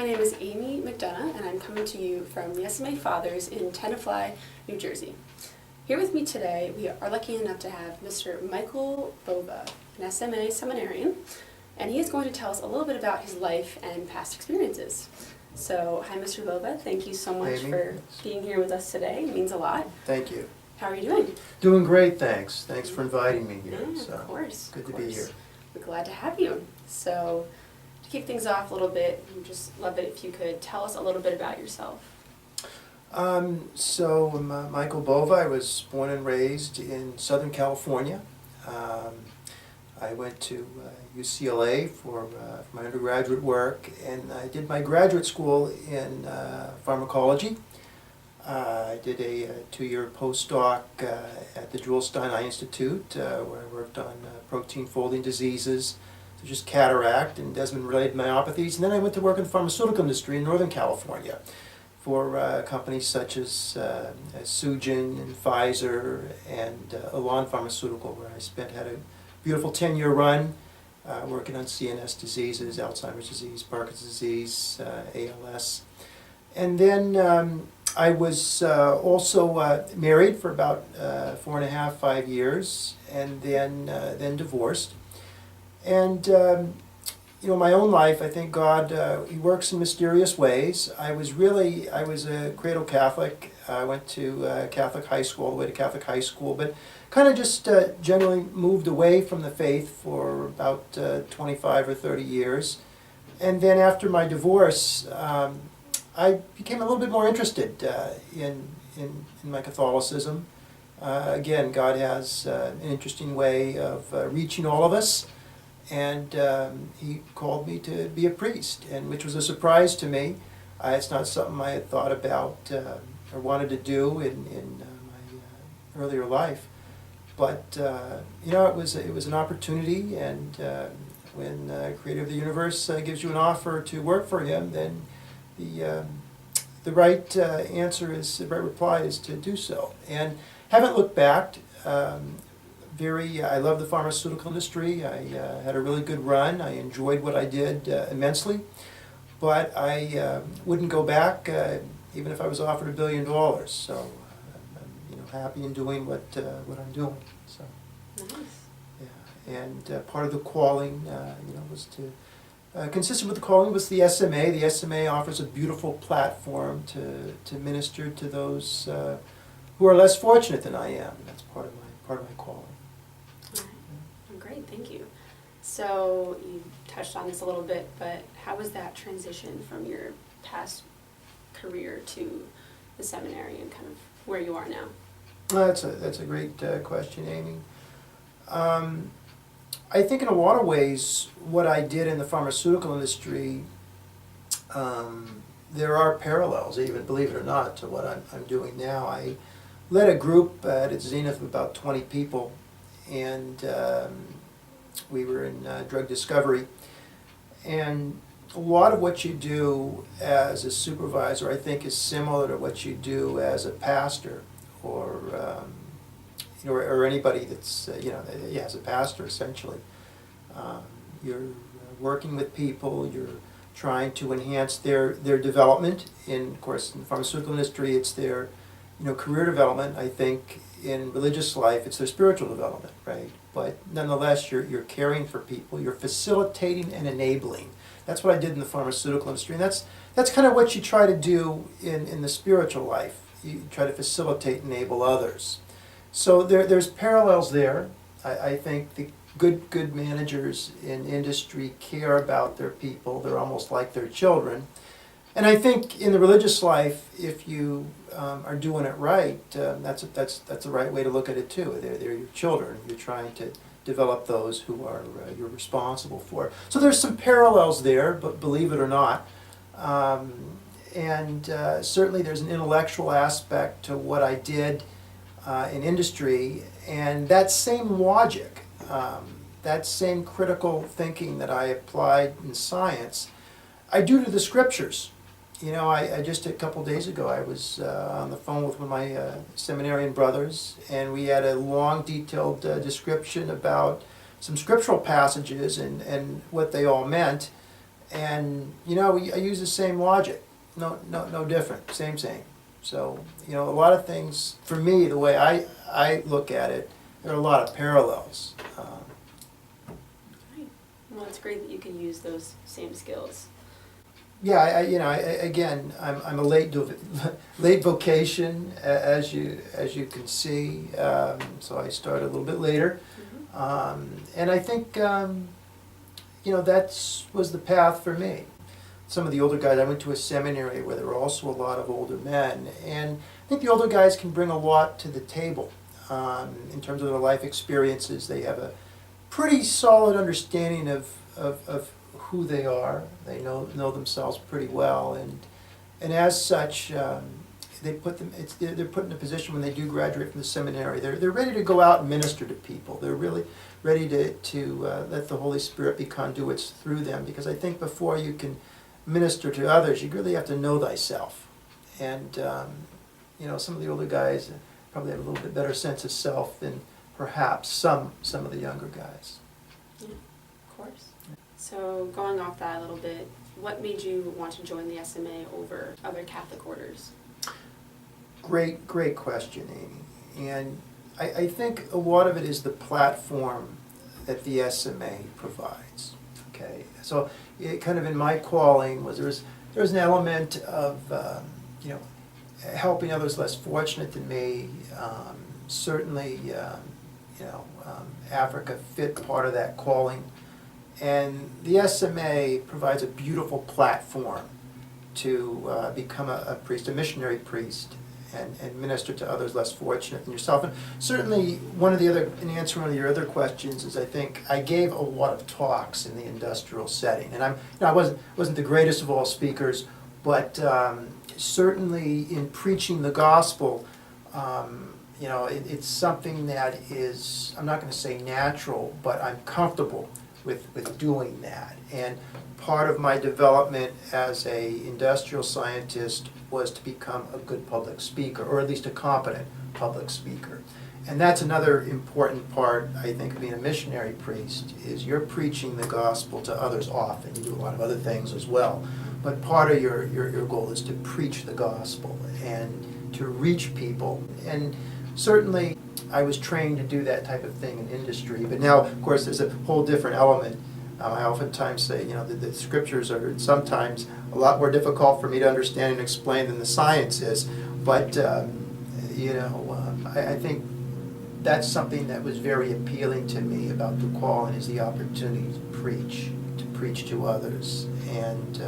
My name is Amy McDonough, and I'm coming to you from the SMA Fathers in Tenafly, New Jersey. Here with me today, we are lucky enough to have Mr. Michael Bova, an SMA Seminarian, and he is going to tell us a little bit about his life and past experiences. So, hi Mr. Bova, thank you so much for being here with us today. It means a lot. Thank you. How are you doing? Doing great, thanks. Thanks for inviting me here. Yeah, of course. Good to be here. We're glad to have you. So, to kick things off a little bit, I'd just love it if you could tell us a little bit about yourself. I'm Michael Bova. I was born and raised in Southern California. I went to UCLA for my undergraduate work, and I did my graduate school in pharmacology. I did a 2-year postdoc at the Jewel-Stein Eye Institute, where I worked on protein folding diseases, such as cataract and Desmond-related myopathies. And then I went to work in the pharmaceutical industry in Northern California for companies such as Sugen and Pfizer and Elan Pharmaceutical, where I had a beautiful 10-year run working on CNS diseases, Alzheimer's disease, Parkinson's disease, ALS. And then I was also married for about 4.5, 5 years, and then divorced. And you know, my own life, I think God, He works in mysterious ways. I was a cradle Catholic. I went to Catholic high school, all the way to Catholic high school, but kind of just generally moved away from the faith for about 25 or 30 years. And then after my divorce, I became a little bit more interested in my Catholicism. Again, God has an interesting way of reaching all of us. And He called me to be a priest, and which was a surprise to me. It's not something I had thought about or wanted to do in my earlier life, but you know, it was an opportunity. And when the Creator of the universe gives you an offer to work for Him, then the right the right reply is to do so. And haven't looked back. I love the pharmaceutical industry. I had a really good run. I enjoyed what I did immensely, but I wouldn't go back even if I was offered $1 billion. So I'm happy in doing what I'm doing. So Nice. yeah, and part of the calling was to consistent with the calling was the SMA. The SMA offers a beautiful platform to minister to those who are less fortunate than I am. That's part of my calling. Great, thank you. So you touched on this a little bit, but how was that transition from your past career to the seminary and kind of where you are now? That's a great question, Amy. I think in a lot of ways what I did in the pharmaceutical industry, there are parallels, even believe it or not, to what I'm doing now. I led a group at its zenith of about 20 people, and we were in drug discovery. And a lot of what you do as a supervisor, I think, is similar to what you do as a pastor, or or anybody that's as a pastor essentially. You're working with people. You're trying to enhance their development. Of course, in the pharmaceutical industry, it's their career development. I think in religious life, it's their spiritual development, right? But nonetheless, you're caring for people. You're facilitating and enabling. That's what I did in the pharmaceutical industry, and that's kind of what you try to do in the spiritual life. You try to facilitate and enable others. So there's parallels there. I think the good managers in industry care about their people. They're almost like their children. And I think in the religious life, if you are doing it right, that's the right way to look at it too. They're your children. You're trying to develop those who are you're responsible for. So there's some parallels there, but believe it or not. And certainly there's an intellectual aspect to what I did in industry, and that same logic, that same critical thinking that I applied in science, I do to the scriptures. I just a couple days ago, I was on the phone with one of my Seminarian brothers, and we had a long, detailed description about some scriptural passages and what they all meant. And, you know, I use the same logic, no different, same. So, you know, a lot of things, for me, the way I look at it, there are a lot of parallels. Right. Well, it's great that you can use those same skills. Yeah, again, I'm a late vocation, as you can see, so I started a little bit later. And I think, you know, that was the path for me. Some of the older guys, I went to a seminary where there were also a lot of older men, and I think the older guys can bring a lot to the table in terms of their life experiences. They have a pretty solid understanding of who they are. They know themselves pretty well, and as such, they're put in a position when they do graduate from the seminary. They're ready to go out and minister to people. They're really ready to let the Holy Spirit be conduits through them, because I think before you can minister to others, you really have to know thyself. And you know, some of the older guys probably have a little bit better sense of self than perhaps some of the younger guys. Yeah, of course. So going off that a little bit, what made you want to join the SMA over other Catholic orders? Great question, Amy. And I think a lot of it is the platform that the SMA provides. Okay, so it kind of in my calling was there was an element of you know, helping others less fortunate than me. Certainly, you know, Africa fit part of that calling, and the SMA provides a beautiful platform to become a priest, a missionary priest, and minister to others less fortunate than yourself. And certainly, in answering one of your other questions, is I think I gave a lot of talks in the industrial setting, and I wasn't the greatest of all speakers, but certainly in preaching the gospel, you know, it's something that is, I'm not going to say natural, but I'm comfortable with doing that. And part of my development as a industrial scientist was to become a good public speaker, or at least a competent public speaker. And that's another important part, I think, of being a missionary priest, is you're preaching the gospel to others often. You do a lot of other things as well. But part of your goal is to preach the gospel and to reach people. And certainly I was trained to do that type of thing in industry. But now, of course, there's a whole different element. I oftentimes say, you know, the scriptures are sometimes a lot more difficult for me to understand and explain than the science is. But, you know, I think that's something that was very appealing to me about the calling, is the opportunity to preach to others. And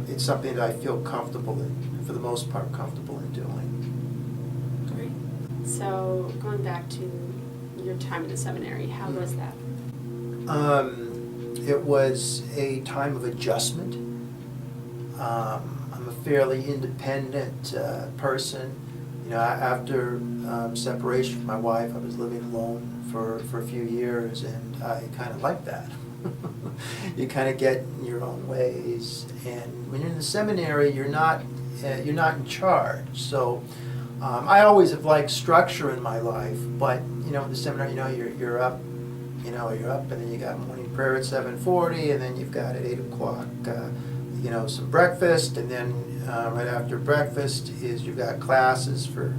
it's something that I feel comfortable in, for the most part, comfortable in doing. Great. So going back to your time in the seminary, how was that? It was a time of adjustment. I'm a fairly independent person. You know, after separation from my wife, I was living alone for a few years, and I kind of liked that. You kind of get in your own ways, and when you're in the seminary, you're not in charge. So I always have liked structure in my life, but you know, in the seminary, you know, you're up. You know, you're up, and then you got morning prayer at 7:40, and then you've got at 8 o'clock, you know, some breakfast, and then right after breakfast is you've got classes for,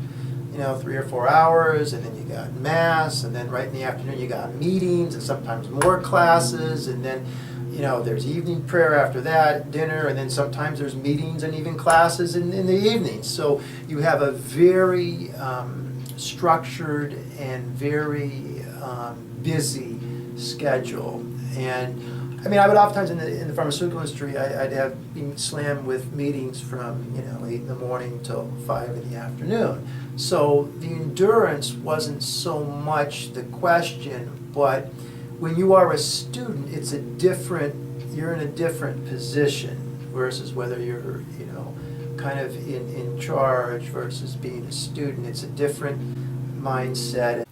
you know, 3 or 4 hours, and then you got mass, and then right in the afternoon you got meetings, and sometimes more classes, and then, you know, there's evening prayer after that, dinner, and then sometimes there's meetings and even classes in the evenings. So you have a very structured and very busy schedule. And I mean, I would oftentimes in the pharmaceutical industry, I'd have been slammed with meetings from, you know, 8 in the morning till 5 in the afternoon. So the endurance wasn't so much the question, but when you are a student, you're in a different position versus whether you're, you know, kind of in charge versus being a student. It's a different mindset.